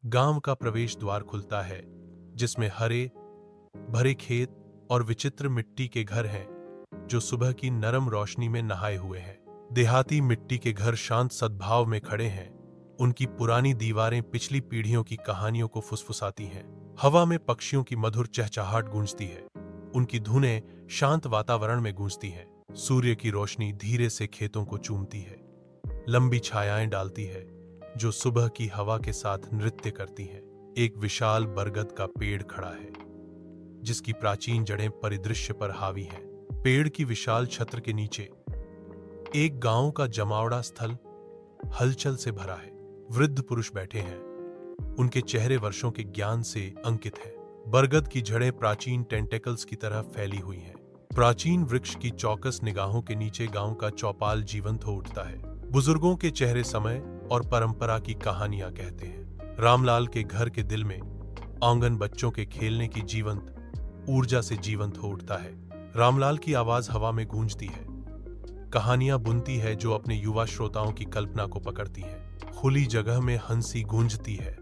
गांव का प्रवेश द्वार खुलता है, जिसमें हरे भरे खेत और विचित्र मिट्टी के घर हैं, जो सुबह की नरम रोशनी में नहाए हुए हैं। देहाती मिट्टी के घर शांत सद्भाव में खड़े हैं। उनकी पुरानी दीवारें पिछली पीढ़ियों की कहानियों को फुसफुसाती हैं। हवा में पक्षियों की मधुर चहचहाहट गूंजती है। उनकी धुनें शांत वातावरण में गूंजती हैं। सूर्य की रोशनी धीरे से खेतों को चूमती है, लंबी छायाएं डालती है, जो सुबह की हवा के साथ नृत्य करती हैं। एक विशाल बरगद का पेड़ खड़ा है, जिसकी प्राचीन जड़ें परिदृश्य पर हावी हैं। पेड़ की विशाल छत्र के नीचे एक गांव का जमावड़ा स्थल हलचल से भरा है। वृद्ध पुरुष बैठे हैं, उनके चेहरे वर्षों के ज्ञान से अंकित है। बरगद की जड़ें प्राचीन टेंटेकल्स की तरह फैली हुई हैं। प्राचीन वृक्ष की चौकस निगाहों के नीचे गांव का चौपाल जीवंत हो उठता है। बुजुर्गों के चेहरे समय और परंपरा की कहानियां कहते हैं। रामलाल के घर के दिल में आंगन बच्चों के खेलने की जीवंत ऊर्जा से जीवंत हो उठता है। रामलाल की आवाज हवा में गूंजती है, कहानियां बुनती है जो अपने युवा श्रोताओं की कल्पना को पकड़ती है। खुली जगह में हंसी गूंजती है।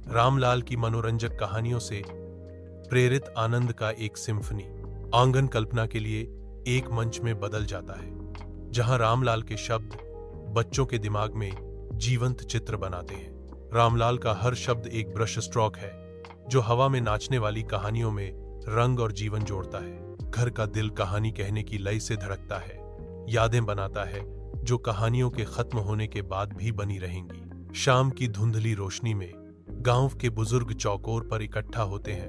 रामलाल की मनोरंजक कहानियों से प्रेरित आनंद का एक सिम्फनी आंगन कल्पना के लिए एक मंच में बदल जाता है, जहां रामलाल के शब्द बच्चों के दिमाग में जीवंत चित्र बनाते हैं। रामलाल का हर शब्द एक ब्रश स्ट्रोक है, जो हवा में नाचने वाली कहानियों में रंग और जीवन जोड़ता है। घर का दिल कहानी कहने की लय से धड़कता है, यादें बनाता है जो कहानियों के खत्म होने के बाद भी बनी रहेंगी। शाम की धुंधली रोशनी में गांव के बुजुर्ग चौकोर पर इकट्ठा होते हैं,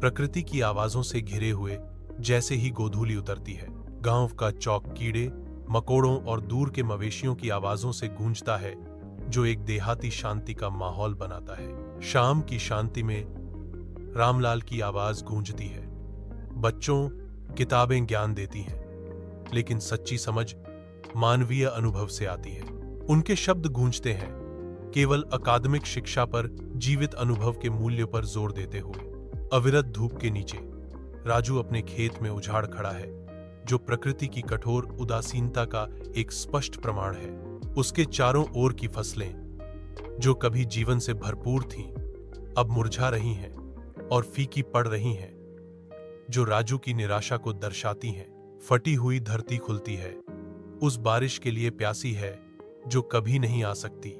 प्रकृति की आवाजों से घिरे हुए। जैसे ही गोधूली उतरती है, गांव का चौक कीड़े मकोड़ों और दूर के मवेशियों की आवाजों से गूंजता है, जो एक देहाती शांति का माहौल बनाता है। शाम की शांति में रामलाल की आवाज गूंजती है। बच्चों, किताबें ज्ञान देती हैं, लेकिन सच्ची समझ मानवीय अनुभव से आती है। उनके शब्द गूंजते हैं, केवल अकादमिक शिक्षा पर जीवित अनुभव के मूल्य पर जोर देते हुए। अविरत धूप के नीचे राजू अपने खेत में उजाड़ खड़ा है, जो प्रकृति की कठोर उदासीनता का एक स्पष्ट प्रमाण है। उसके चारों ओर की फसलें, जो कभी जीवन से भरपूर थीं, अब मुरझा रही हैं और फीकी पड़ रही हैं, जो राजू की निराशा को दर्शाती हैं। फटी हुई धरती खुलती है, उस बारिश के लिए प्यासी है जो कभी नहीं आ सकती,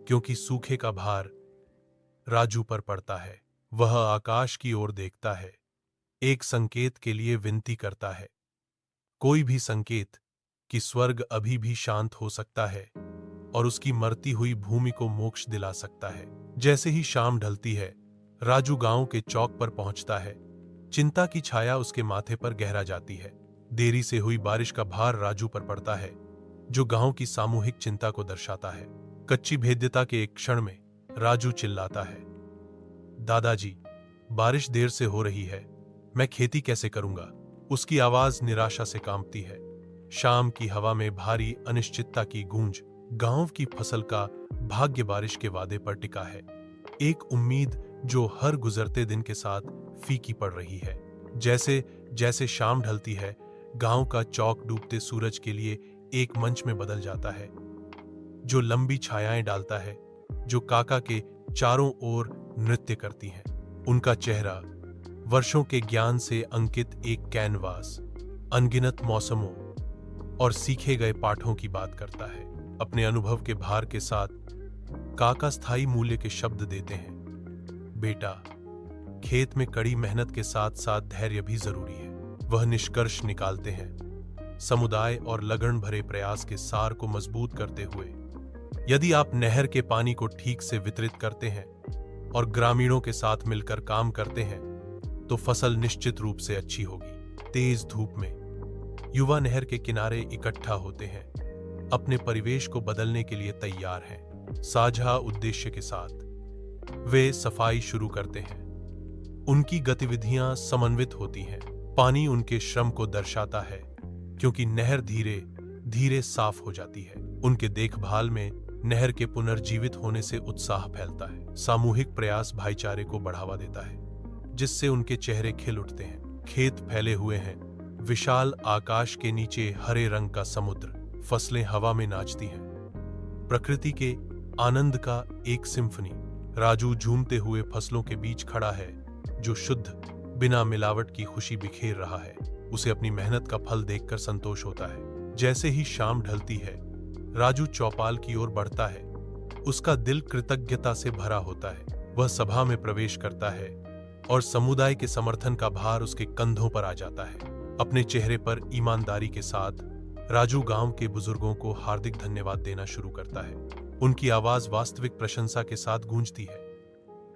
क्योंकि सूखे का भार राजू पर पड़ता है। वह आकाश की ओर देखता है, एक संकेत के लिए विनती करता है, कोई भी संकेत कि स्वर्ग अभी भी शांत हो सकता है और उसकी मरती हुई भूमि को मोक्ष दिला सकता है। जैसे ही शाम ढलती है, राजू गांव के चौक पर पहुंचता है। चिंता की छाया उसके माथे पर गहरा जाती है। देरी से हुई बारिश का भार राजू पर पड़ता है, जो गांव की सामूहिक चिंता को दर्शाता है। कच्ची भेद्यता के एक क्षण में राजू चिल्लाता है, दादाजी, बारिश देर से हो रही है, मैं खेती कैसे करूंगा? उसकी आवाज निराशा से कांपती है। शाम की हवा में भारी अनिश्चितता की गूंज। गांव की फसल का भाग्य बारिश के वादे पर टिका है, एक उम्मीद जो हर गुजरते दिन के साथ फीकी पड़ रही है। जैसे जैसे शाम ढलती है, गांव का चौक डूबते सूरज के लिए एक मंच में बदल जाता है, जो लंबी छायाएं डालता है, जो काका के चारों ओर नृत्य करती हैं। उनका चेहरा वर्षों के ज्ञान से अंकित एक कैनवास, अनगिनत मौसमों और सीखे गए पाठों की बात करता है। अपने अनुभव के भार के साथ काका स्थायी मूल्य के शब्द देते हैं, बेटा, खेत में कड़ी मेहनत के साथ साथ धैर्य भी जरूरी है। वह निष्कर्ष निकालते हैं, समुदाय और लगन भरे प्रयास के सार को मजबूत करते हुए, यदि आप नहर के पानी को ठीक से वितरित करते हैं और ग्रामीणों के साथ मिलकर काम करते हैं, तो फसल निश्चित रूप से अच्छी होगी। तेज धूप में युवा नहर के किनारे इकट्ठा होते हैं, अपने परिवेश को बदलने के लिए तैयार हैं। साझा उद्देश्य के साथ वे सफाई शुरू करते हैं। उनकी गतिविधियां समन्वित होती हैं। पानी उनके श्रम को दर्शाता है, क्योंकि नहर धीरे धीरे साफ हो जाती है। उनके देखभाल में नहर के पुनर्जीवित होने से उत्साह फैलता है। सामूहिक प्रयास भाईचारे को बढ़ावा देता है, जिससे उनके चेहरे खिल उठते हैं। खेत फैले हुए हैं, विशाल आकाश के नीचे हरे रंग का समुद्र, फसलें हवा में नाचती हैं। प्रकृति के आनंद का एक सिम्फनी। राजू झूमते हुए फसलों के बीच खड़ा है, जो शुद्ध बिना मिलावट की खुशी बिखेर रहा है। उसे अपनी मेहनत का फल देखकर संतोष होता है। जैसे ही शाम ढलती है, राजू चौपाल की ओर बढ़ता है। उसका दिल कृतज्ञता से भरा होता है। वह सभा में प्रवेश करता है और समुदाय के समर्थन का भार उसके कंधों पर आ जाता है। अपने चेहरे पर ईमानदारी के साथ राजू गांव के बुजुर्गों को हार्दिक धन्यवाद देना शुरू करता है। उनकी आवाज वास्तविक प्रशंसा के साथ गूंजती है,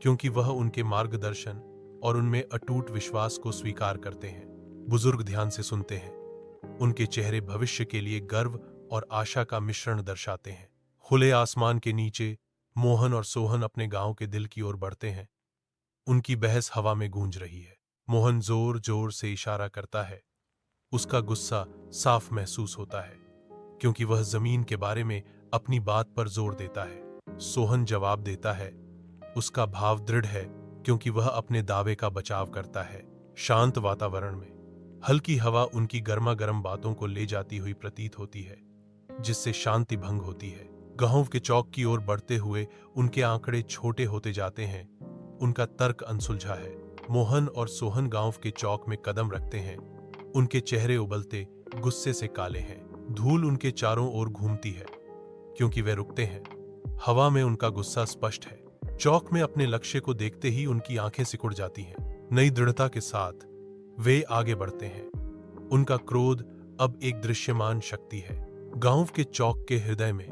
क्योंकि वह उनके मार्गदर्शन और उनमें अटूट विश्वास को स्वीकार करते हैं। बुजुर्ग ध्यान से सुनते हैं। उनके चेहरे भविष्य के लिए गर्व और आशा का मिश्रण दर्शाते हैं। खुले आसमान के नीचे मोहन और सोहन अपने गांव के दिल की ओर बढ़ते हैं। उनकी बहस हवा में गूंज रही है। मोहन जोर जोर से इशारा करता है। उसका गुस्सा साफ महसूस होता है, क्योंकि वह जमीन के बारे में अपनी बात पर जोर देता है। सोहन जवाब देता है। उसका भाव दृढ़ है, क्योंकि वह अपने दावे का बचाव करता है। शांत वातावरण में हल्की हवा उनकी गर्मा गर्म बातों को ले जाती हुई प्रतीत होती है, जिससे शांति भंग होती है। गांव के चौक की ओर बढ़ते हुए उनके आंकड़े छोटे होते जाते हैं। उनका तर्क अनसुलझा है। मोहन और सोहन गांव के चौक में कदम रखते हैं। उनके चेहरे उबलते गुस्से से काले हैं। धूल उनके चारों ओर घूमती है, क्योंकि वे रुकते हैं। हवा में उनका गुस्सा स्पष्ट है। चौक में अपने लक्ष्य को देखते ही उनकी आंखें सिकुड़ जाती हैं। नई दृढ़ता के साथ वे आगे बढ़ते हैं। उनका क्रोध अब एक दृश्यमान शक्ति है। गांव के चौक के हृदय में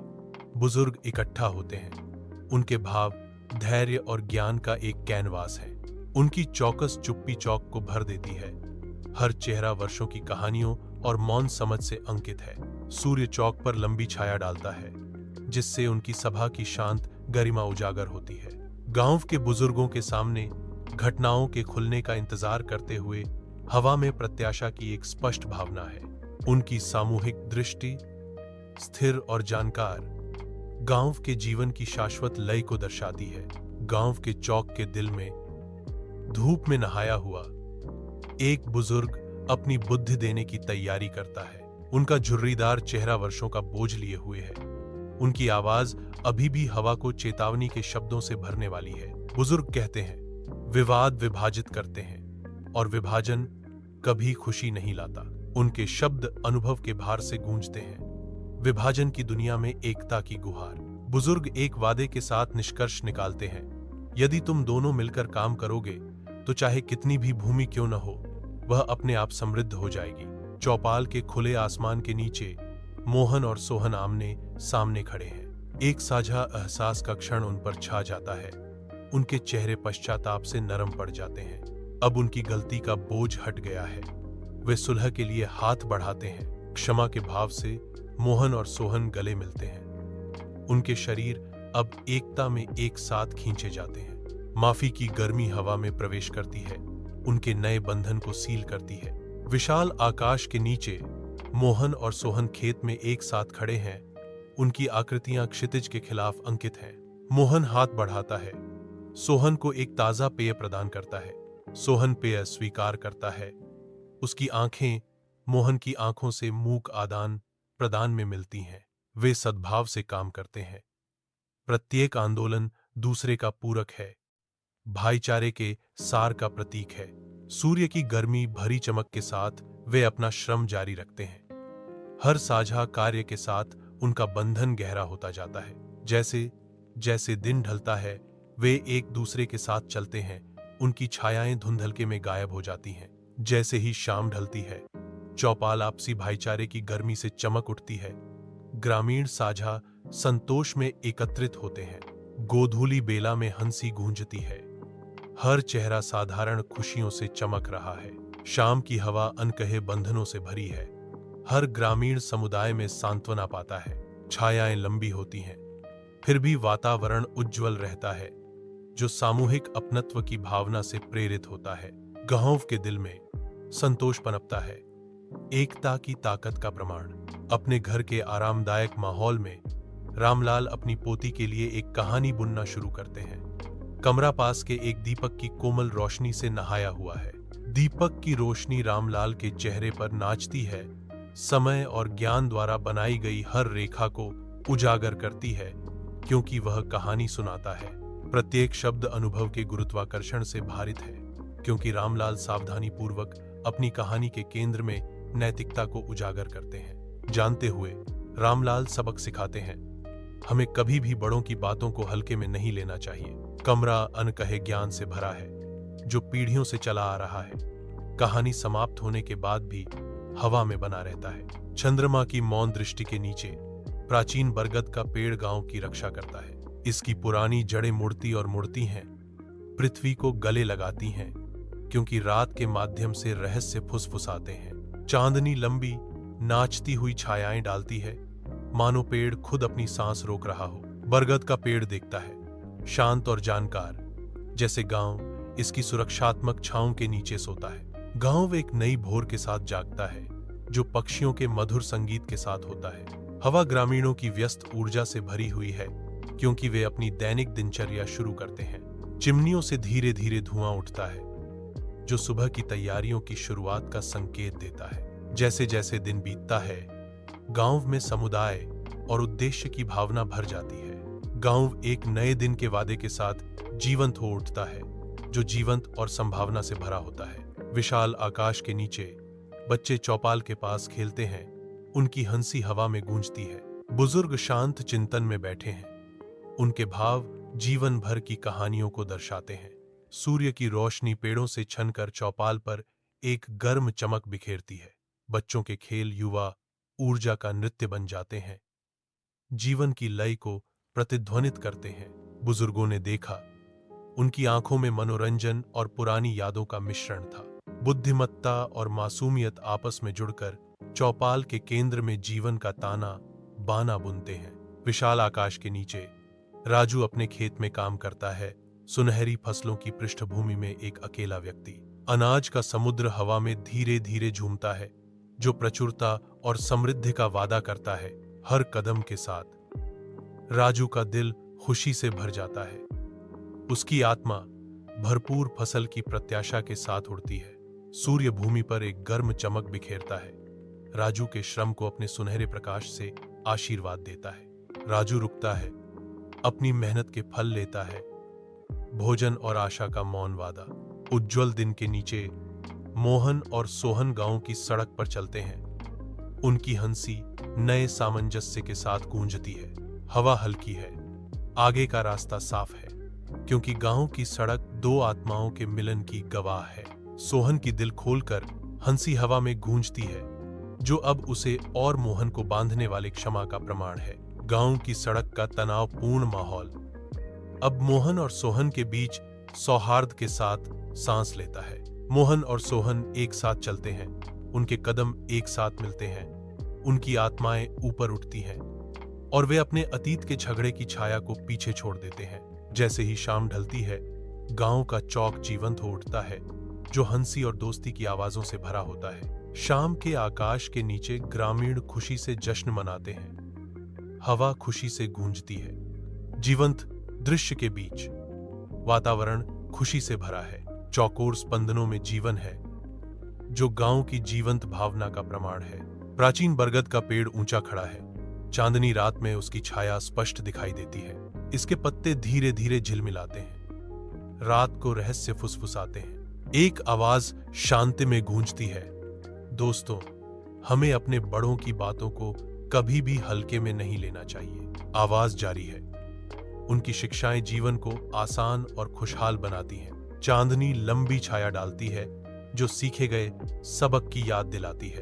बुजुर्ग इकट्ठा होते हैं। उनके भाव धैर्य और ज्ञान का एक कैनवास है। उनकी चौकस चुप्पी चौक को भर देती है। हर चेहरा वर्षों की कहानियों और मौन समझ से अंकित है। सूर्य चौक पर लंबी छाया डालता है, जिससे उनकी सभा की शांत गरिमा उजागर होती है। गांव के बुजुर्गों के सामने घटनाओं के खुलने का इंतजार करते हुए हवा में प्रत्याशा की एक स्पष्ट भावना है। उनकी सामूहिक दृष्टि स्थिर और जानकार गांव के जीवन की शाश्वत लय को दर्शाती है। गांव के चौक के दिल में धूप में नहाया हुआ एक बुजुर्ग अपनी बुद्धि देने की तैयारी करता है। उनका झुर्रीदार चेहरा वर्षों का बोझ लिए हुए है। उनकी आवाज अभी भी हवा को चेतावनी के शब्दों से भरने वाली है। बुजुर्ग कहते हैं, विवाद विभाजित करते हैं और विभाजन कभी खुशी नहीं लाता। उनके शब्द अनुभव के भार से गूंजते हैं। विभाजन की दुनिया में एकता की गुहार। बुजुर्ग एक वादे के साथ निष्कर्ष निकालते हैं, यदि तुम दोनों मिलकर काम करोगे तो चाहे कितनी भी भूमि क्यों न हो, वह अपने आप समृद्ध हो जाएगी। चौपाल के खुले आसमान के नीचे मोहन और सोहन आमने सामने खड़े हैं। एक साझा एहसास का क्षण उन पर छा जाता है। उनके चेहरे पश्चाताप से नरम पड़ जाते हैं। अब उनकी गलती का बोझ हट गया है। वे सुलह के लिए हाथ बढ़ाते हैं। क्षमा के भाव से मोहन और सोहन गले मिलते हैं। उनके शरीर अब एकता में एक साथ खींचे जाते हैं। माफी की गर्मी हवा में प्रवेश करती है, उनके नए बंधन को सील करती है। विशाल आकाश के नीचे मोहन और सोहन खेत में एक साथ खड़े हैं। उनकी आकृतियां क्षितिज के खिलाफ अंकित हैं। मोहन हाथ बढ़ाता है, सोहन को एक ताजा पेय प्रदान करता है। सोहन पेय स्वीकार करता है। उसकी आंखें मोहन की आंखों से मूक आदान प्रदान में मिलती हैं। वे सद्भाव से काम करते हैं। प्रत्येक आंदोलन दूसरे का पूरक है, भाईचारे के सार का प्रतीक है। सूर्य की गर्मी भरी चमक के साथ वे अपना श्रम जारी रखते हैं। हर साझा कार्य के साथ उनका बंधन गहरा होता जाता है। जैसे जैसे दिन ढलता है, वे एक दूसरे के साथ चलते हैं। उनकी छायाएं धुंधलके में गायब हो जाती हैं। जैसे ही शाम ढलती है, चौपाल आपसी भाईचारे की गर्मी से चमक उठती है। ग्रामीण साझा संतोष में एकत्रित होते हैं। गोधूली बेला में हंसी गूंजती है। हर चेहरा साधारण खुशियों से चमक रहा है। शाम की हवा अनकहे बंधनों से भरी है। हर ग्रामीण समुदाय में सांत्वना पाता है। छायाएं लंबी होती हैं, फिर भी वातावरण उज्जवल रहता है, जो सामूहिक अपनत्व की भावना से प्रेरित होता है। गांव के दिल में संतोष पनपता है, एकता की ताकत का प्रमाण। अपने घर के आरामदायक माहौल में रामलाल अपनी पोती के लिए एक कहानी बुनना शुरू करते हैं। कमरा पास के एक दीपक की कोमल रोशनी से नहाया हुआ है। दीपक की रोशनी रामलाल के चेहरे पर नाचती है, समय और ज्ञान द्वारा बनाई गई हर रेखा को उजागर करती है, क्योंकि वह कहानी सुनाता है। प्रत्येक शब्द अनुभव के गुरुत्वाकर्षण से भारित है, क्योंकि रामलाल सावधानी पूर्वक अपनी कहानी के केंद्र में नैतिकता को उजागर करते हैं। जानते हुए रामलाल सबक सिखाते हैं, हमें कभी भी बड़ों की बातों को हल्के में नहीं लेना चाहिए। कमरा अनकहे ज्ञान से भरा है, जो पीढ़ियों से चला आ रहा है। कहानी समाप्त होने के बाद भी हवा में बना रहता है। चंद्रमा की मौन दृष्टि के नीचे प्राचीन बरगद का पेड़ गांव की रक्षा करता है। इसकी पुरानी जड़ें मुड़ती और मुड़ती हैं, पृथ्वी को गले लगाती हैं, क्योंकि रात के माध्यम से रहस्य फुसफुसाते हैं। चांदनी लंबी नाचती हुई छायाएं डालती है, मानो पेड़ खुद अपनी सांस रोक रहा हो। बरगद का पेड़ देखता है, शांत और जानकार, जैसे गांव इसकी सुरक्षात्मक छांव के नीचे सोता है। गांव एक नई भोर के साथ जागता है, जो पक्षियों के मधुर संगीत के साथ होता है। हवा ग्रामीणों की व्यस्त ऊर्जा से भरी हुई है, क्योंकि वे अपनी दैनिक दिनचर्या शुरू करते हैं। चिमनियों से धीरे धीरे धुआं उठता है, जो सुबह की तैयारियों की शुरुआत का संकेत देता है। जैसे जैसे दिन बीतता है, गांव में समुदाय और उद्देश्य की भावना भर जाती है। गांव एक नए दिन के वादे के साथ जीवंत हो उठता है, जो जीवंत और संभावना से भरा होता है। विशाल आकाश के नीचे बच्चे चौपाल के पास खेलते हैं, उनकी हंसी हवा में गूंजती है। बुजुर्ग शांत चिंतन में बैठे हैं, उनके भाव जीवन भर की कहानियों को दर्शाते हैं। सूर्य की रोशनी पेड़ों से छनकर चौपाल पर एक गर्म चमक बिखेरती है। बच्चों के खेल युवा ऊर्जा का नृत्य बन जाते हैं, जीवन की लय को प्रतिध्वनित करते हैं। बुजुर्गों ने देखा, उनकी आंखों में मनोरंजन और पुरानी यादों का मिश्रण था। बुद्धिमत्ता और मासूमियत आपस में जुड़कर चौपाल के केंद्र में जीवन का ताना बाना बुनते हैं। विशाल आकाश के नीचे राजू अपने खेत में काम करता है, सुनहरी फसलों की पृष्ठभूमि में एक अकेला व्यक्ति। अनाज का समुद्र हवा में धीरे धीरे झूमता है, जो प्रचुरता और समृद्धि का वादा करता है। हर कदम के साथ राजू का दिल खुशी से भर जाता है, उसकी आत्मा भरपूर फसल की प्रत्याशा के साथ उड़ती है। सूर्य भूमि पर एक गर्म चमक बिखेरता है, राजू के श्रम को अपने सुनहरे प्रकाश से आशीर्वाद देता है। राजू रुकता है, अपनी मेहनत के फल लेता है, भोजन और आशा का मौन वादा। उज्जवल दिन के नीचे मोहन और सोहन गांव की सड़क पर चलते हैं, उनकी हंसी नए सामंजस्य के साथ गूंजती है। हवा हल्की है, आगे का रास्ता साफ है, क्योंकि गांव की सड़क दो आत्माओं के मिलन की गवाह है। सोहन की दिल खोलकर हंसी हवा में गूंजती है, जो अब उसे और मोहन को बांधने वाले क्षमा का प्रमाण है। गांव की सड़क का तनावपूर्ण माहौल अब मोहन और सोहन के बीच सौहार्द के साथ सांस लेता है। मोहन और सोहन एक साथ चलते हैं, उनके कदम एक साथ मिलते हैं, उनकी आत्माएं ऊपर उठती हैं और वे अपने अतीत के झगड़े की छाया को पीछे छोड़ देते हैं। जैसे ही शाम ढलती है, गांव का चौक जीवंत हो उठता है, जो हंसी और दोस्ती की आवाजों से भरा होता है। शाम के आकाश के नीचे ग्रामीण खुशी से जश्न मनाते हैं, हवा खुशी से गूंजती है। जीवंत दृश्य के बीच वातावरण खुशी से भरा है, चौकोर स्पंदनों में जीवन है, जो गांव की जीवंत भावना का प्रमाण है। प्राचीन बरगद का पेड़ ऊंचा खड़ा है, चांदनी रात में उसकी छाया स्पष्ट दिखाई देती है। इसके पत्ते धीरे धीरे झिलमिलाते हैं, रात को रहस्य फुसफुसाते हैं। एक आवाज शांति में गूंजती है, दोस्तों, हमें अपने बड़ों की बातों को कभी भी हल्के में नहीं लेना चाहिए। आवाज जारी है, उनकी शिक्षाएं जीवन को आसान और खुशहाल बनाती हैं। चांदनी लंबी छाया डालती है, जो सीखे गए सबक की याद दिलाती है।